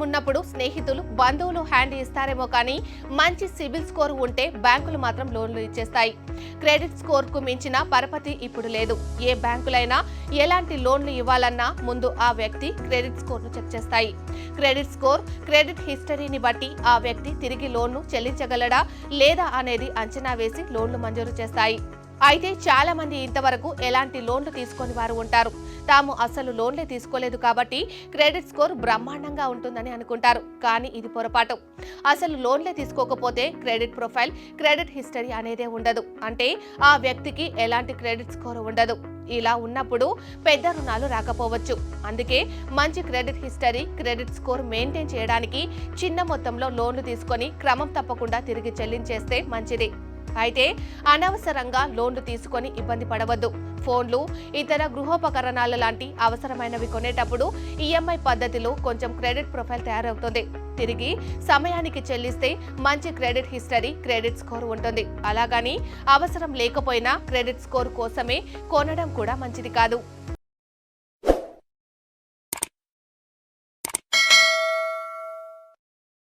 ఉన్నప్పుడు స్నేహితులు బంధువులు హ్యాండ్ ఇస్తారేమో కానీ మంచి సిబిల్ స్కోర్ ఉంటే బ్యాంకులు మాత్రం లోన్లు ఇచ్చేస్తాయి. క్రెడిట్ స్కోర్ కు మించిన పరపతి ఇప్పుడు లేదు. ఏ బ్యాంకులైనా ఎలాంటి లోన్లు ఇవ్వాలన్నా ముందు ఆ వ్యక్తి క్రెడిట్ స్కోర్ ను చెక్ చేస్తాయి. క్రెడిట్ స్కోర్, క్రెడిట్ హిస్టరీని బట్టి ఆ వ్యక్తి తిరిగి లోన్ను చెల్లించగలడా లేదా అనేది అంచనా వేసి లోన్లు మంజూరు చేస్తాయి. అయితే చాలా మంది ఇంతవరకు ఎలాంటి లోన్లు తీసుకొని వారు ఉంటారు. తాము అసలు లోన్లే తీసుకోలేదు కాబట్టి క్రెడిట్ స్కోర్ బ్రహ్మాండంగా ఉంటుందని అనుకుంటారు. కానీ ఇది పొరపాటు. అసలు లోన్లే తీసుకోకపోతే క్రెడిట్ ప్రొఫైల్, క్రెడిట్ హిస్టరీ అనేదే ఉండదు. అంటే ఆ వ్యక్తికి ఎలాంటి క్రెడిట్ స్కోర్ ఉండదు. ఇలా ఉన్నప్పుడు పెద్ద రుణాలు రాకపోవచ్చు. అందుకే మంచి credit history, credit score maintain చేయడానికి చిన్న మొత్తంలో లోన్లు తీసుకొని క్రమం తప్పకుండా తిరిగి చెల్లించేస్తే మంచిది. అయితే అనవసరంగా లోన్లు తీసుకొని ఇబ్బంది పడవద్దు. ఫోన్లు, ఇతర గృహోపకరణాల లాంటి అవసరమైనవి కొనేటప్పుడు ఈఎంఐ పద్ధతిలో కొంచెం క్రెడిట్ ప్రొఫైల్ తయారవుతుంది. తిరిగి సమయానికి చెల్లిస్తే మంచి క్రెడిట్ హిస్టరీ, క్రెడిట్ స్కోర్ ఉంటుంది. అలాగని అవసరం లేకపోయినా క్రెడిట్ స్కోర్ కోసమే కొనడం కూడా మంచిది కాదు.